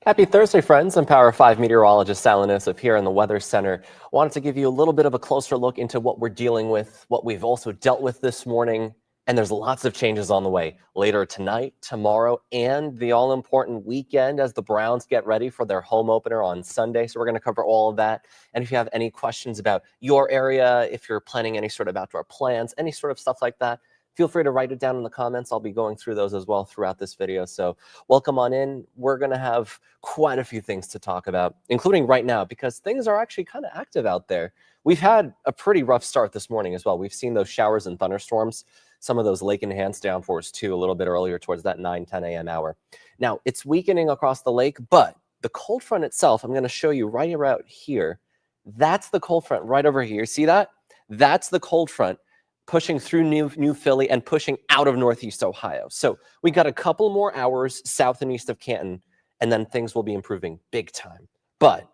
Happy Thursday, friends. I'm Power 5 meteorologist Allan Nosoff here in the Weather Center. Wanted to give you a little bit of a closer look into what we're dealing with, what we've also dealt with this morning, and there's lots of changes on the way later tonight, tomorrow, and the all-important weekend as the Browns get ready for their home opener on Sunday. So we're going to cover all of that. And if you have any questions about your area, if you're planning any sort of outdoor plans, any sort of stuff like that, feel free to write it down in the comments. I'll be going through those as well throughout this video. So welcome on in. We're going to have quite a few things to talk about, including right now, because things are actually kind of active out there. We've had a pretty rough start this morning as well. We've seen those showers and thunderstorms, some of those lake-enhanced downpours too, a little bit earlier towards that 9-10 a.m. hour. Now, it's weakening across the lake, but the cold front itself, I'm going to show you right around here. That's the cold front right over here. See that? That's the cold front pushing through New Philly and pushing out of Northeast Ohio. So we got a couple more hours south and east of Canton, and then things will be improving big time. But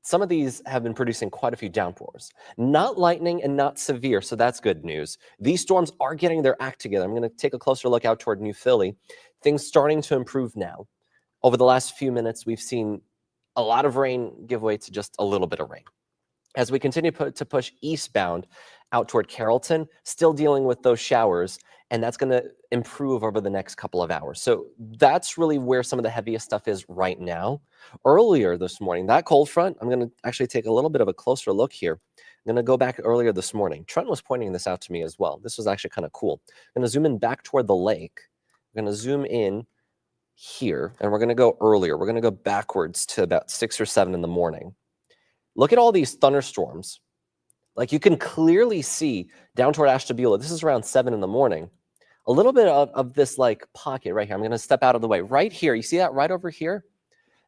some of these have been producing quite a few downpours. Not lightning and not severe, so that's good news. These storms are getting their act together. I'm going to take a closer look out toward New Philly. Things starting to improve now. Over the last few minutes, we've seen a lot of rain give way to just a little bit of rain. As we continue to push eastbound out toward Carrollton, still dealing with those showers, and that's going to improve over the next couple of hours. So that's really where some of the heaviest stuff is right now. Earlier this morning, that cold front, I'm going to actually take a little bit of a closer look here. I'm going to go back earlier this morning. Trent was pointing this out to me as well. This was actually kind of cool. I'm going to zoom in back toward the lake. I'm going to zoom in here, and we're going to go earlier. We're going to go backwards to about 6 or 7 in the morning. Look at all these thunderstorms. Like you can clearly see down toward Ashtabula, this is around 7 in the morning, a little bit of this like pocket right here. I'm going to step out of the way. Right here, you see that right over here?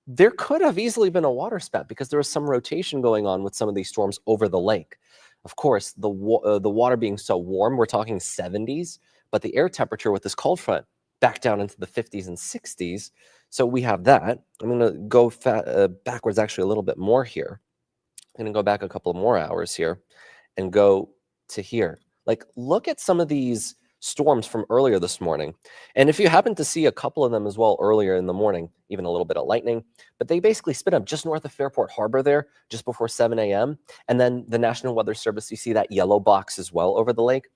There could have easily been a water spout because there was some rotation going on with some of these storms over the lake. Of course, the water being so warm, we're talking 70s, but the air temperature with this cold front back down into the 50s and 60s. So we have that. I'm going to go backwards actually a little bit more here. I'm going to go back a couple more hours here and go to here. Like, look at some of these storms from earlier this morning. And if you happen to see a couple of them as well earlier in the morning, even a little bit of lightning, but they basically spin up just north of Fairport Harbor there, just before 7 a.m. And then the National Weather Service, you see that yellow box as well over the lake,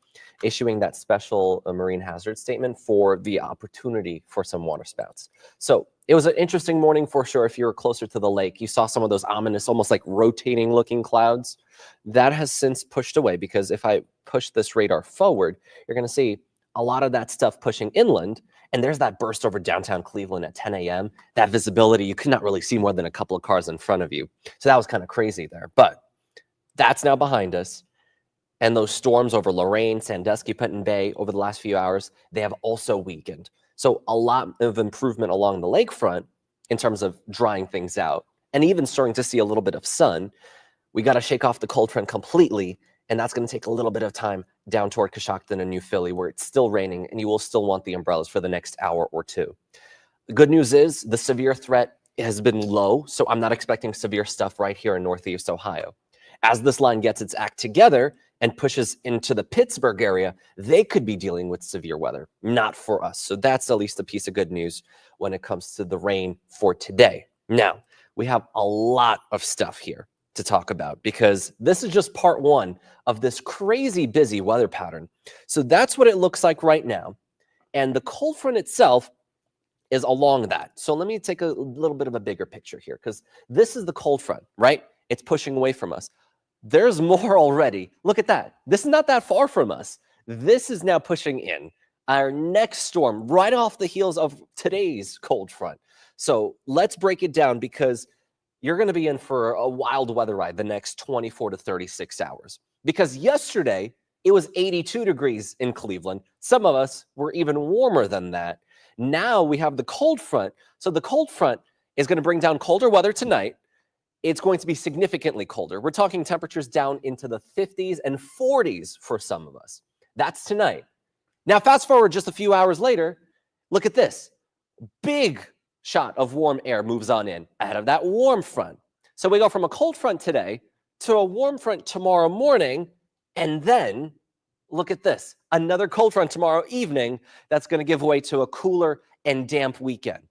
issuing that special marine hazard statement for the opportunity for some water spouts. So it was an interesting morning for sure. If you were closer to the lake, you saw some of those ominous, almost like rotating looking clouds. That has since pushed away because if I push this radar forward, you're going to see a lot of that stuff pushing inland. And there's that burst over downtown Cleveland at 10 a.m. That visibility, you could not really see more than a couple of cars in front of you. So that was kind of crazy there. But that's now behind us. And those storms over Lorain, Sandusky, Put-in Bay over the last few hours, they have also weakened. So a lot of improvement along the lakefront in terms of drying things out and even starting to see a little bit of sun. We got to shake off the cold front completely, and that's going to take a little bit of time down toward Coshocton and New Philly where it's still raining and you will still want the umbrellas for the next hour or two. The good news is the severe threat has been low, so I'm not expecting severe stuff right here in Northeast Ohio. As this line gets its act together and pushes into the Pittsburgh area, they could be dealing with severe weather, not for us. So that's at least a piece of good news when it comes to the rain for today. Now, we have a lot of stuff here to talk about because this is just part one of this crazy busy weather pattern. So that's what it looks like right now. And the cold front itself is along that. So let me take a little bit of a bigger picture here because this is the cold front, right? It's pushing away from us. There's more already. Look at that. This is not that far from us. This is now pushing in. Our next storm right off the heels of today's cold front. So let's break it down because you're going to be in for a wild weather ride the next 24 to 36 hours. Because yesterday, it was 82 degrees in Cleveland. Some of us were even warmer than that. Now we have the cold front. So the cold front is going to bring down colder weather tonight. It's going to be significantly colder. We're talking temperatures down into the 50s and 40s for some of us. That's tonight. Now, fast forward just a few hours later, look at this. Big shot of warm air moves on in ahead of that warm front. So we go from a cold front today to a warm front tomorrow morning, and then look at this. Another cold front tomorrow evening that's going to give way to a cooler and damp weekend.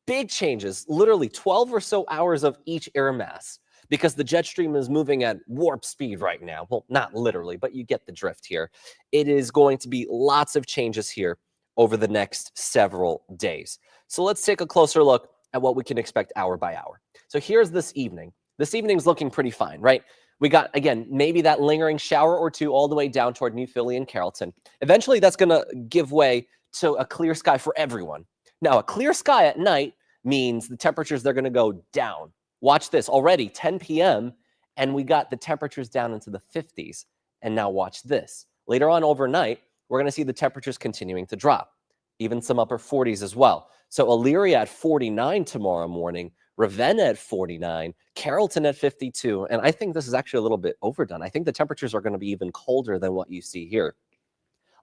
Big changes, literally 12 or so hours of each air mass, because the jet stream is moving at warp speed right now. Well, not literally, but you get the drift here. It is going to be lots of changes here over the next several days. So let's take a closer look at what we can expect hour by hour. So here's this evening. This evening's looking pretty fine, right? We got, again, maybe that lingering shower or two all the way down toward New Philly and Carrollton. Eventually, that's going to give way to a clear sky for everyone. Now, a clear sky at night means the temperatures, they're going to go down. Watch this, already 10 p.m., and we got the temperatures down into the 50s. And now watch this. Later on overnight, we're going to see the temperatures continuing to drop, even some upper 40s as well. So Elyria at 49 tomorrow morning, Ravenna at 49, Carrollton at 52. And I think this is actually a little bit overdone. I think the temperatures are going to be even colder than what you see here.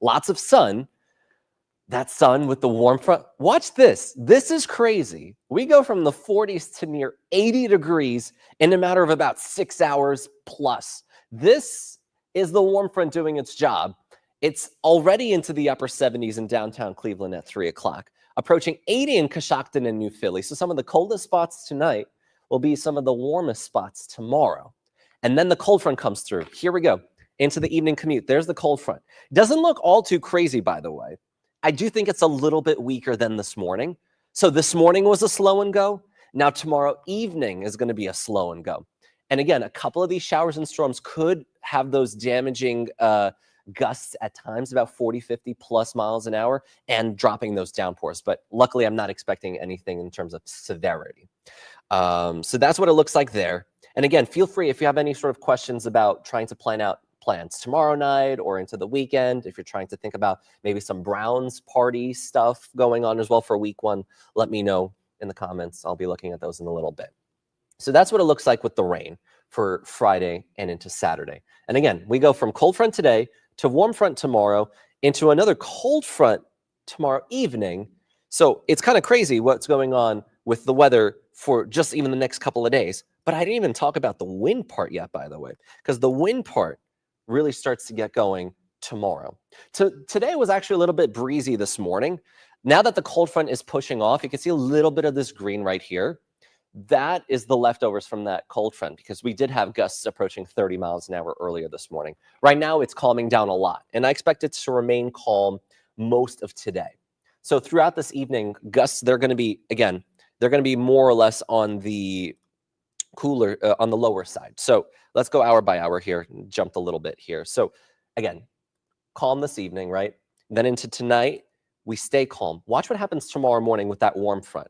Lots of sun. That sun with the warm front. Watch this. This is crazy. We go from the 40s to near 80 degrees in a matter of about 6 hours plus. This is the warm front doing its job. It's already into the upper 70s in downtown Cleveland at 3 o'clock, approaching 80 in Coshocton and New Philly. So some of the coldest spots tonight will be some of the warmest spots tomorrow. And then the cold front comes through. Here we go. Into the evening commute. There's the cold front. Doesn't look all too crazy, by the way. I do think it's a little bit weaker than this morning. So this morning was a slow and go. Now tomorrow evening is going to be a slow and go. And again, a couple of these showers and storms could have those damaging gusts at times, about 40, 50 plus miles an hour, and dropping those downpours. But luckily, I'm not expecting anything in terms of severity. So that's what it looks like there. And again, feel free if you have any sort of questions about trying to plan out plans tomorrow night or into the weekend. If you're trying to think about maybe some Browns party stuff going on as well for week one, let me know in the comments. I'll be looking at those in a little bit. So that's what it looks like with the rain for Friday and into Saturday. And again, we go from cold front today to warm front tomorrow into another cold front tomorrow evening. So it's kind of crazy what's going on with the weather for just even the next couple of days. But I didn't even talk about the wind part yet, by the way, because the wind part really starts to get going tomorrow. Today was actually a little bit breezy this morning. Now that the cold front is pushing off, you can see a little bit of this green right here. That is the leftovers from that cold front, because we did have gusts approaching 30 miles an hour earlier this morning. Right now, it's calming down a lot, and I expect it to remain calm most of today. So throughout this evening, gusts, they're going to be, again, they're going to be more or less on the cooler, on the lower side. So let's go hour by hour here, jumped a little bit here. So again, calm this evening, right? Then into tonight, we stay calm. Watch what happens tomorrow morning with that warm front.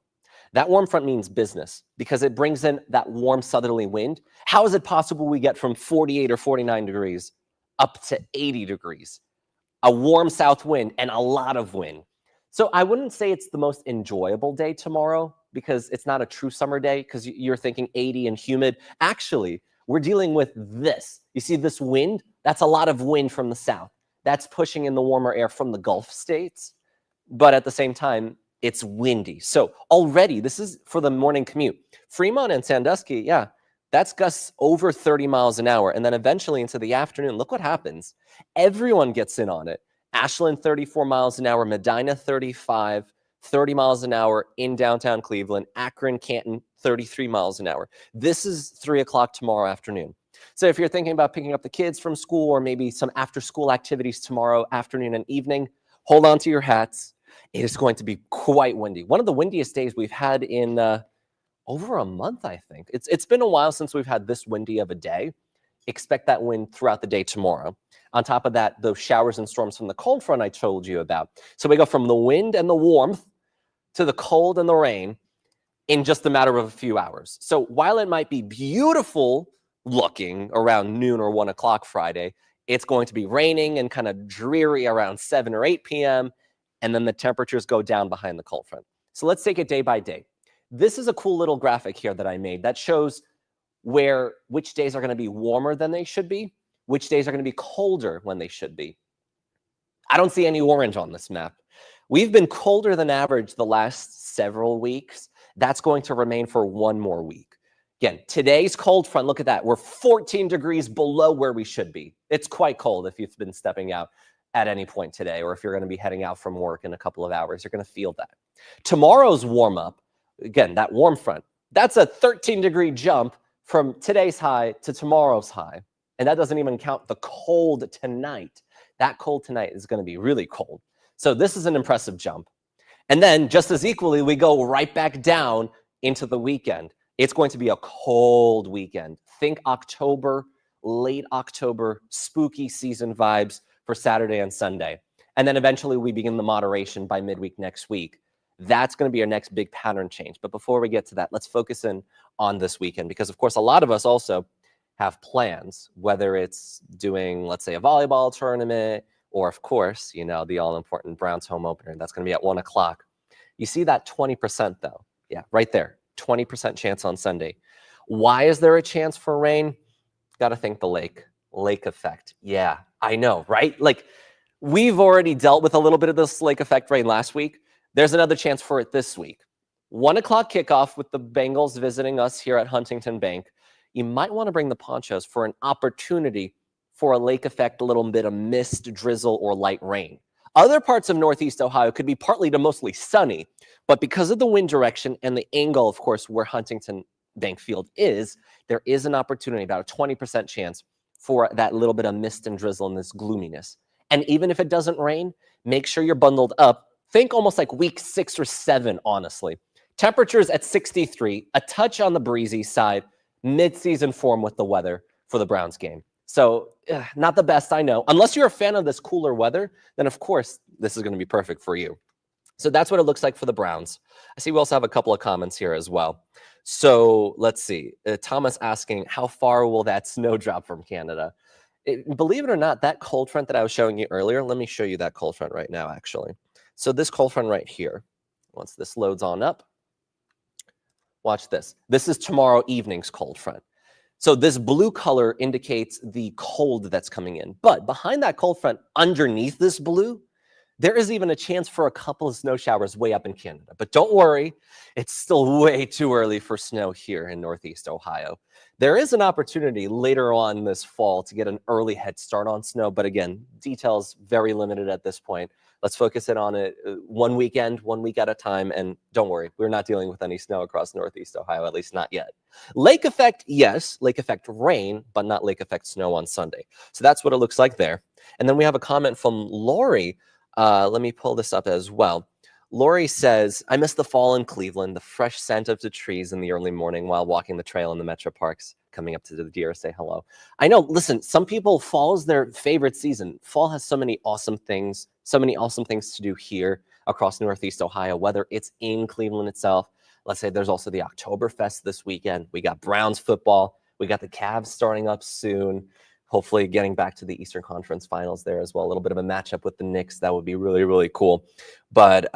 That warm front means business because it brings in that warm southerly wind. How is it possible we get from 48 or 49 degrees up to 80 degrees? A warm south wind and a lot of wind. So I wouldn't say it's the most enjoyable day tomorrow because it's not a true summer day because you're thinking 80 and humid. Actually, we're dealing with this. You see this wind? That's a lot of wind from the south. That's pushing in the warmer air from the Gulf states. But at the same time, it's windy. So already, this is for the morning commute. Fremont and Sandusky, yeah, that's gusts over 30 miles an hour. And then eventually into the afternoon, look what happens. Everyone gets in on it. Ashland, 34 miles an hour. Medina, 35, 30 miles an hour in downtown Cleveland. Akron, Canton, 33 miles an hour. This is 3 o'clock tomorrow afternoon. So if you're thinking about picking up the kids from school or maybe some after-school activities tomorrow afternoon and evening, hold on to your hats. It is going to be quite windy. One of the windiest days we've had in over a month, I think. It's been a while since we've had this windy of a day. Expect that wind throughout the day tomorrow. On top of that, those showers and storms from the cold front I told you about. So we go from the wind and the warmth to the cold and the rain in just a matter of a few hours. So while it might be beautiful looking around noon or 1 o'clock Friday, it's going to be raining and kind of dreary around 7 or 8 p.m., and then the temperatures go down behind the cold front. So let's take it day by day. This is a cool little graphic here that I made that shows which days are going to be warmer than they should be, which days are going to be colder when they should be. I don't see any orange on this map. We've been colder than average the last several weeks. That's going to remain for one more week. Again, today's cold front, look at that. We're 14 degrees below where we should be. It's quite cold if you've been stepping out at any point today, or if you're going to be heading out from work in a couple of hours, you're going to feel that. Tomorrow's warm up Again, that warm front, that's a 13-degree jump from today's high to tomorrow's high. And that doesn't even count the cold tonight. That cold tonight is going to be really cold. So this is an impressive jump. And then just as equally, we go right back down into the weekend. It's going to be a cold weekend. Think October, late October, spooky season vibes for Saturday and Sunday. And then eventually we begin the moderation by midweek next week. That's going to be our next big pattern change. But before we get to that, let's focus in on this weekend, because of course, a lot of us also have plans, whether it's doing, let's say, a volleyball tournament, or of course, you know, the all-important Browns home opener. That's going to be at 1 o'clock. You see that 20% though. Yeah, right there. 20% chance on Sunday. Why is there a chance for rain? Got to think the lake effect. Yeah, I know, right? Like, we've already dealt with a little bit of this lake effect rain last week. There's another chance for it this week. 1 o'clock kickoff with the Bengals visiting us here at Huntington Bank. You might want to bring the ponchos for an opportunity for a lake effect, a little bit of mist, drizzle, or light rain. Other parts of Northeast Ohio could be partly to mostly sunny, but because of the wind direction and the angle, of course, where Huntington Bank Field is, there is an opportunity, about a 20% chance for that little bit of mist and drizzle and this gloominess. And even if it doesn't rain, make sure you're bundled up. Think almost like week 6 or 7, honestly. Temperatures at 63, a touch on the breezy side, mid-season form with the weather for the Browns game. So not the best, I know. Unless you're a fan of this cooler weather, then of course this is going to be perfect for you. So that's what it looks like for the Browns. I see we also have a couple of comments here as well. So let's see. Thomas asking, how far will that snow drop from Canada? Believe it or not, that cold front that I was showing you earlier, let me show you that cold front right now, actually. So this cold front right here, once this loads on up, watch this. This is tomorrow evening's cold front. So this blue color indicates the cold that's coming in. But behind that cold front, underneath this blue, there is even a chance for a couple of snow showers way up in Canada. But don't worry, it's still way too early for snow here in Northeast Ohio. There is an opportunity later on this fall to get an early head start on snow. But again, details very limited at this point. Let's focus in on it 1 weekend, 1 week at a time. And don't worry, we're not dealing with any snow across Northeast Ohio, at least not yet. Lake effect, yes. Lake effect rain, but not lake effect snow on Sunday. So that's what it looks like there. And then we have a comment from Lori. Let me pull this up as well. Lori says, I miss the fall in Cleveland, the fresh scent of the trees in the early morning while walking the trail in the metro parks, coming up to the deer, say hello. I know, listen, some people, fall is their favorite season. Fall has so many awesome things to do here across Northeast Ohio, whether it's in Cleveland itself. Let's say there's also the Oktoberfest this weekend. We got Browns football. We got the Cavs starting up soon. Hopefully getting back to the Eastern Conference Finals there as well. A little bit of a matchup with the Knicks. That would be really, really cool. But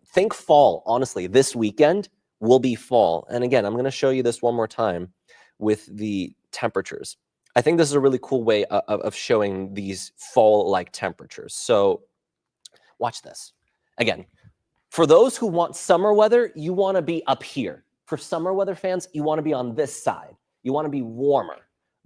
think fall. Honestly, this weekend will be fall. And again, I'm going to show you this one more time with the temperatures. I think this is a really cool way of showing these fall-like temperatures. So watch this. Again, for those who want summer weather, you want to be up here. For summer weather fans, you want to be on this side. You want to be warmer.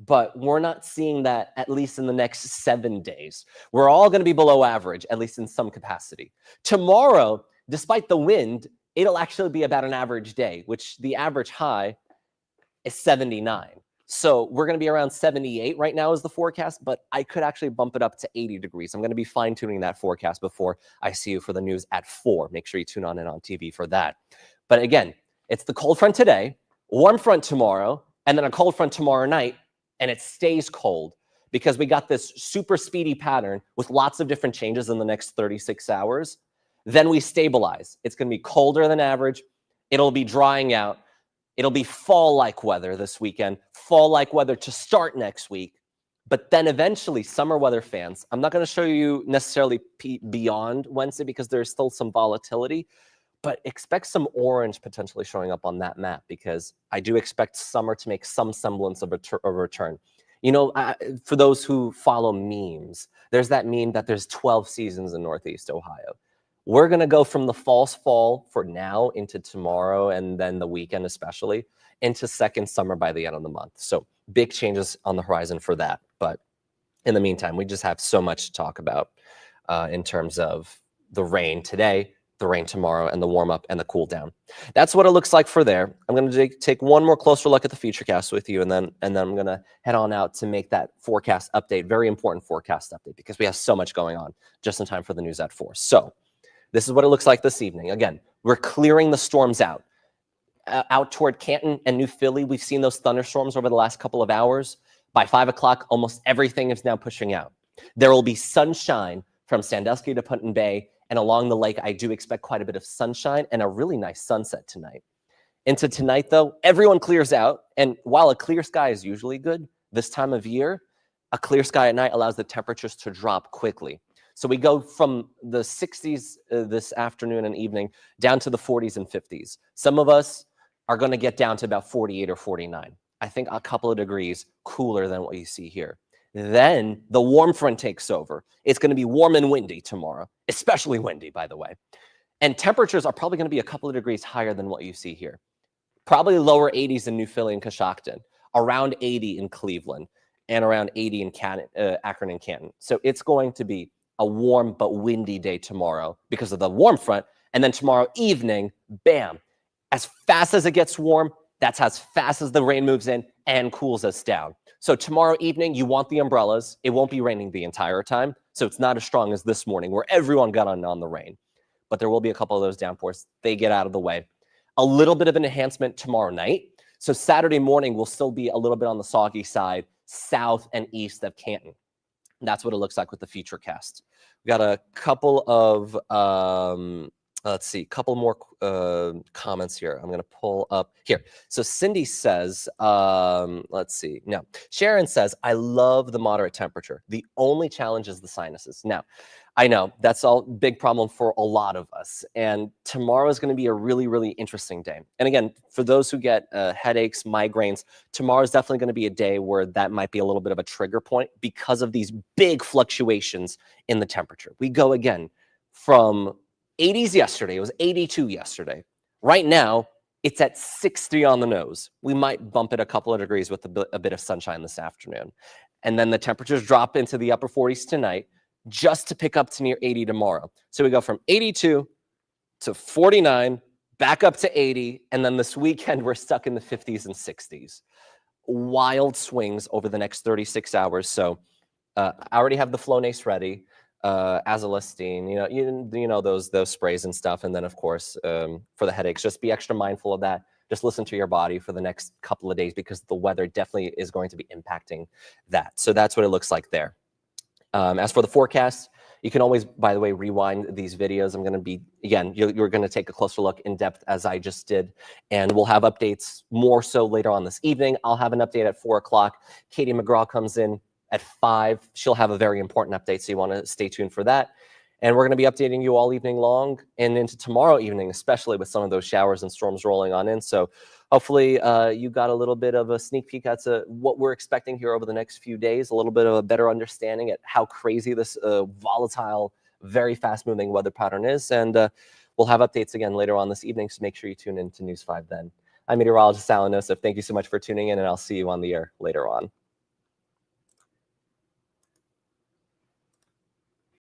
But we're not seeing that, at least in the next 7 days. We're all going to be below average, at least in some capacity. Tomorrow, despite the wind, it'll actually be about an average day, which the average high is 79. So we're going to be around 78 right now is the forecast, but I could actually bump it up to 80 degrees. I'm going to be fine-tuning that forecast before I see you for the news at 4. Make sure you tune on in on TV for that. But again, it's the cold front today, warm front tomorrow, and then a cold front tomorrow night. And it stays cold because we got this super speedy pattern with lots of different changes in the next 36 hours. Then we stabilize. It's going to be colder than average. It'll be drying out. It'll be fall-like weather this weekend, fall-like weather to start next week. But then eventually, summer weather fans, I'm not going to show you necessarily beyond Wednesday because there's still some volatility, but expect some orange potentially showing up on that map because I do expect summer to make some semblance of a return. You know, for those who follow memes, there's that meme that there's 12 seasons in Northeast Ohio. We're going to go from the false fall for now into tomorrow and then the weekend especially into second summer by the end of the month. So big changes on the horizon for that. But in the meantime, we just have so much to talk about in terms of the rain today, the rain tomorrow and the warm up and the cool down. That's what it looks like for there. I'm going to take one more closer look at the futurecast with you, and then I'm going to head on out to make that forecast update, very important forecast update, because we have so much going on just in time for the news at 4. So this is what it looks like this evening. Again, we're clearing the storms out. Out toward Canton and New Philly, we've seen those thunderstorms over the last couple of hours. By 5 o'clock, almost everything is now pushing out. There will be sunshine from Sandusky to Put in Bay, and along the lake, I do expect quite a bit of sunshine and a really nice sunset tonight. Into tonight, though, everyone clears out, and while a clear sky is usually good this time of year, a clear sky at night allows the temperatures to drop quickly. So we go from the 60s this afternoon and evening down to the 40s and 50s. Some of us are going to get down to about 48 or 49. I think a couple of degrees cooler than what you see here. Then the warm front takes over. It's going to be warm and windy tomorrow, especially windy, by the way. And temperatures are probably going to be a couple of degrees higher than what you see here. Probably lower 80s in New Philly and Coshocton, around 80 in Cleveland, and around 80 in Akron and Canton. So it's going to be a warm but windy day tomorrow because of the warm front. And then tomorrow evening, bam, as fast as it gets warm, that's as fast as the rain moves in and cools us down. So tomorrow evening, you want the umbrellas. It won't be raining the entire time, so it's not as strong as this morning where everyone got on the rain. But there will be a couple of those downpours. They get out of the way. A little bit of an enhancement tomorrow night. So Saturday morning will still be a little bit on the soggy side, south and east of Canton. That's what it looks like with the futurecast. We got a couple of let's see, a couple more comments here. I'm going to pull up here. So Cindy says, let's see. No, Sharon says, I love the moderate temperature. The only challenge is the sinuses. Now, I know that's a big problem for a lot of us. And tomorrow is going to be a really, really interesting day. And again, for those who get headaches, migraines, tomorrow is definitely going to be a day where that might be a little bit of a trigger point because of these big fluctuations in the temperature. We go again from 80s yesterday. It was 82 yesterday. Right now, it's at 60 on the nose. We might bump it a couple of degrees with a bit of sunshine this afternoon. And then the temperatures drop into the upper 40s tonight just to pick up to near 80 tomorrow. So we go from 82 to 49, back up to 80, and then this weekend we're stuck in the 50s and 60s. Wild swings over the next 36 hours. So I already have the Flonase ready. Azolastine, you know those sprays and stuff, and then of course for the headaches, just be extra mindful of that. Just listen to your body for the next couple of days because the weather definitely is going to be impacting that. So that's what it looks like there. As for the forecast, you can always, by the way, rewind these videos. I'm going to be, again, you're going to take a closer look in depth as I just did, and we'll have updates more so later on this evening. I'll have an update at 4 o'clock. Katie McGraw comes in at 5. She'll have a very important update, so you want to stay tuned for that. And we're going to be updating you all evening long and into tomorrow evening, especially with some of those showers and storms rolling on in. So hopefully you got a little bit of a sneak peek at what we're expecting here over the next few days, a little bit of a better understanding at how crazy this volatile, very fast-moving weather pattern is. And we'll have updates again later on this evening, so make sure you tune in to News 5 then. I'm Meteorologist Allan Nosoff. Thank you so much for tuning in, and I'll see you on the air later on.